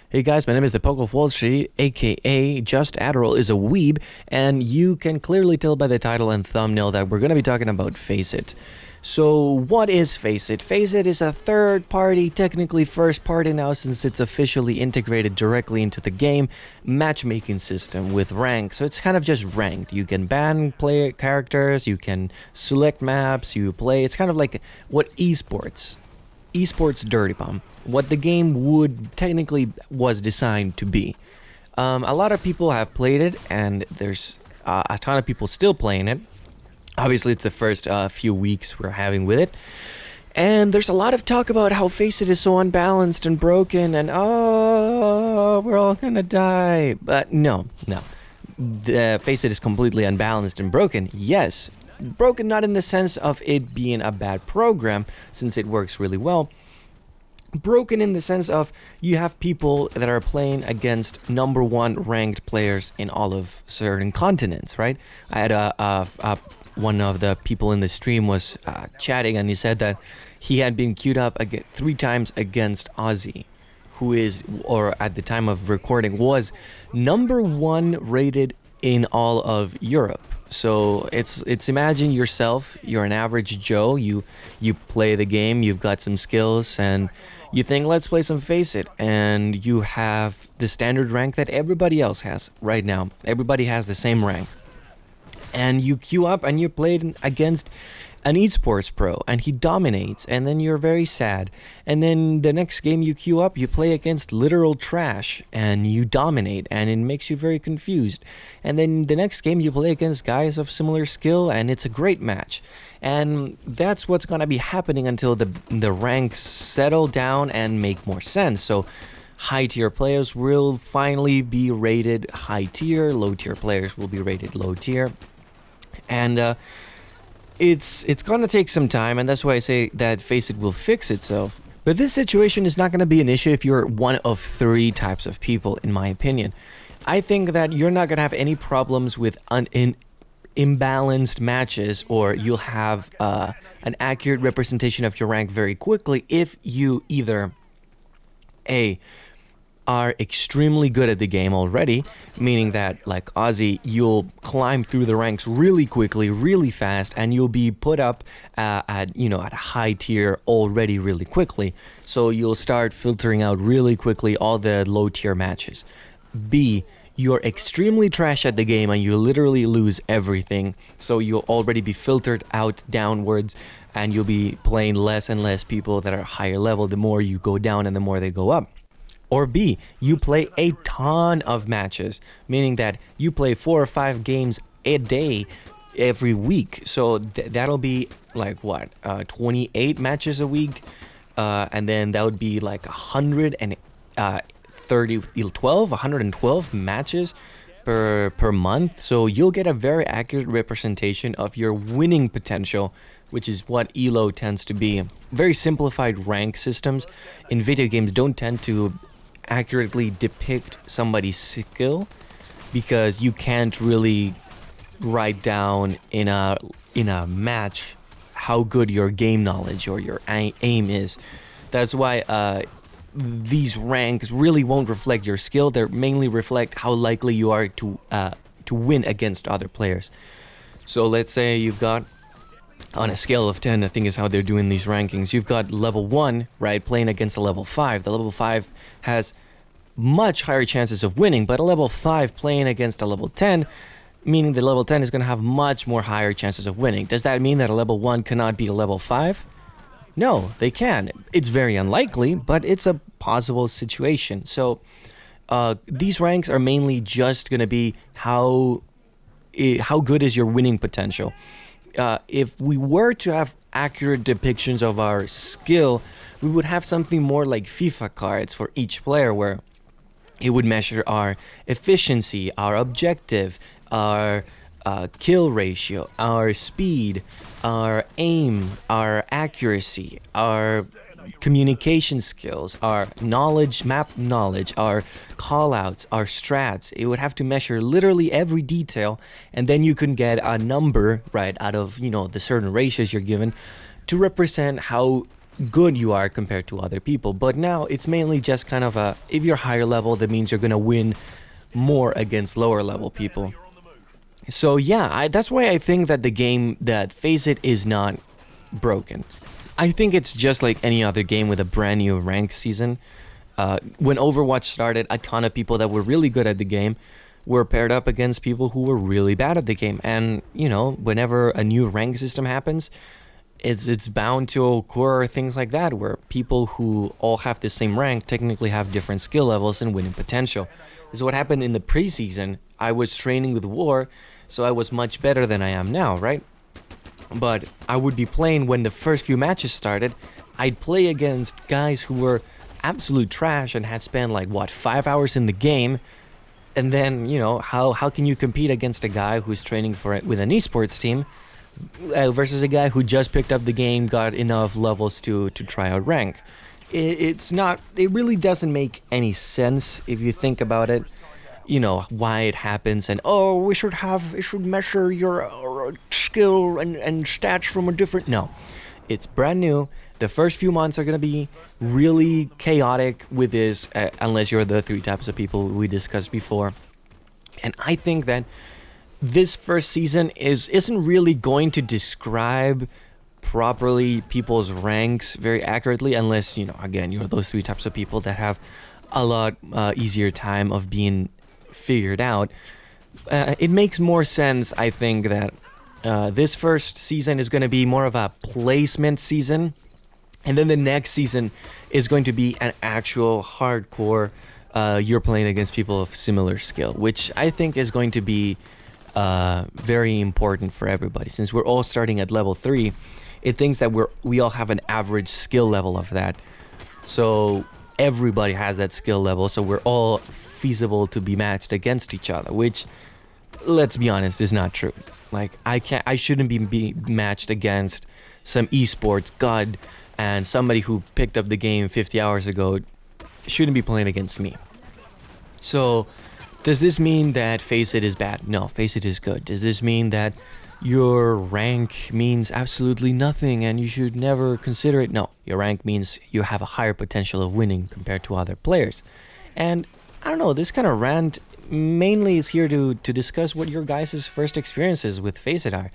Hey guys, my name is the Poke of Wall Street, aka Just Adderall is a weeb, and you can clearly tell by the title and thumbnail that we're going to be talking about FaceIt. So, what is FaceIt? FaceIt is a third party, technically first party now since it's officially integrated directly into the game, matchmaking system with rank. So, it's kind of just ranked. You can ban player characters, you can select maps, you play. It's kind of like what esports Dirty Bomb, what the game would technically was designed to be. A lot of people have played it, and there's a ton of people still playing it. Obviously, it's the first few weeks we're having with it. And there's a lot of talk about how FaceIt is so unbalanced and broken, and we're all gonna die. But no. The FaceIt is completely unbalanced and broken, yes. Broken not in the sense of it being a bad program, since it works really well. Broken in the sense of you have people that are playing against number one ranked players in all of certain continents, right? I had one of the people in the stream was chatting, and he said that he had been queued up 3 times against Ozzy, who is, or at the time of recording, was number 1 rated in all of Europe. So it's imagine yourself, you're an average Joe, you play the game, you've got some skills, and you think, let's play some FaceIt, and you have the standard rank that everybody else has right now. Everybody has the same rank. And you queue up and you're played against an esports pro, and he dominates, and then you're very sad. And then the next game you queue up, you play against literal trash, and you dominate, and it makes you very confused. And then the next game you play against guys of similar skill, and it's a great match. And that's what's going to be happening until the ranks settle down and make more sense. So high tier players will finally be rated high tier, low tier players will be rated low tier. And it's going to take some time, and that's why I say that FaceIt will fix itself. But this situation is not going to be an issue if you're one of 3 types of people, in my opinion. I think that you're not going to have any problems with imbalanced matches, or you'll have an accurate representation of your rank very quickly if you either are extremely good at the game already, meaning that, like Ozzy, you'll climb through the ranks really quickly, really fast, and you'll be put up at a high tier already really quickly. So you'll start filtering out really quickly all the low tier matches. B, you're extremely trash at the game and you literally lose everything. So you'll already be filtered out downwards, and you'll be playing less and less people that are higher level the more you go down and the more they go up. Or B, you play a ton of matches, meaning that you play 4 or 5 games a day every week. So that'll be like 28 matches a week, and then that would be like 112 matches per month. So you'll get a very accurate representation of your winning potential, which is what ELO tends to be. Very simplified rank systems in video games don't tend to accurately depict somebody's skill, because you can't really write down in a match how good your game knowledge or your aim is. That's why these ranks really won't reflect your skill. They mainly reflect how likely you are to win against other players. So let's say you've got, on a scale of 10, I think is how they're doing these rankings, you've got level 1, right, playing against a level 5. The level 5 has much higher chances of winning, but a level 5 playing against a level 10, meaning the level 10 is going to have much more higher chances of winning. Does that mean that a level 1 cannot beat a level 5? No, they can. It's very unlikely, but it's a possible situation. So these ranks are mainly just going to be how good is your winning potential. If we were to have accurate depictions of our skill, we would have something more like FIFA cards for each player, where it would measure our efficiency, our objective, our kill ratio, our speed, our aim, our accuracy, our communication skills, our map knowledge, our callouts, our strats. It would have to measure literally every detail, and then you can get a number, right, out of, the certain ratios you're given to represent how good you are compared to other people. But now it's mainly just kind of if you're higher level, that means you're gonna win more against lower level people. So yeah, that's why I think that the game, that FaceIt, is not broken. I think it's just like any other game with a brand new rank season. When Overwatch started, a ton of people that were really good at the game were paired up against people who were really bad at the game. And, you know, whenever a new rank system happens, it's bound to occur things like that, where people who all have the same rank technically have different skill levels and winning potential. This is what happened in the preseason. I was training with War, so I was much better than I am now, right? But I would be playing when the first few matches started. I'd play against guys who were absolute trash and had spent like, what, 5 hours in the game. And then, you know, how can you compete against a guy who's training for it with an esports team versus a guy who just picked up the game, got enough levels to try out rank? It really doesn't make any sense if you think about it, you know, why it happens. And we should measure your skill and stats from a different. No, it's brand new. The first few months are going to be really chaotic with this, unless you're the 3 types of people we discussed before. And I think that this first season isn't really going to describe properly people's ranks very accurately, unless, you know, again, you're those 3 types of people that have a lot easier time of being figured out. It makes more sense, I think, that this first season is going to be more of a placement season, and then the next season is going to be an actual hardcore, you're playing against people of similar skill, which I think is going to be very important for everybody. Since we're all starting at level 3, it thinks that we all have an average skill level of that. So everybody has that skill level, so we're all feasible to be matched against each other, which, let's be honest, is not true. Like, I shouldn't be matched against some esports god, and somebody who picked up the game 50 hours ago shouldn't be playing against me. So, does this mean that FaceIt is bad? No, FaceIt is good. Does this mean that your rank means absolutely nothing and you should never consider it? No, your rank means you have a higher potential of winning compared to other players. And I don't know, this kind of rant mainly is here to discuss what your guys' first experiences with FaceIt are.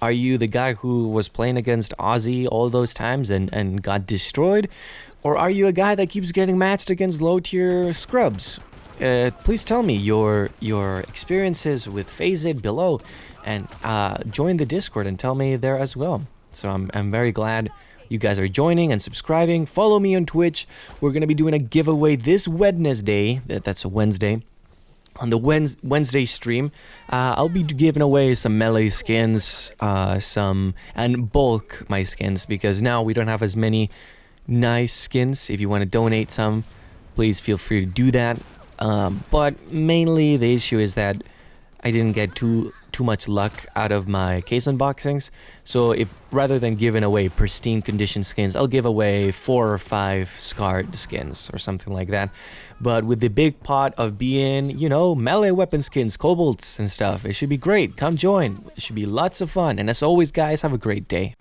Are you the guy who was playing against Ozzy all those times and got destroyed? Or are you a guy that keeps getting matched against low-tier scrubs? Please tell me your experiences with FaceIt below, and join the Discord and tell me there as well. So I'm very glad you guys are joining and subscribing. Follow me on Twitch. We're going to be doing a giveaway this Wednesday. That's a Wednesday. On the Wednesday stream, I'll be giving away some melee skins, and bulk my skins, because now we don't have as many nice skins. If you want to donate some, please feel free to do that. But mainly the issue is that I didn't get too much luck out of my case unboxings. So if rather than giving away pristine condition skins, I'll give away 4 or 5 scarred skins or something like that. But with the big pot of being, you know, melee weapon skins, kobolds and stuff, it should be great. Come join. It should be lots of fun. And as always, guys, have a great day.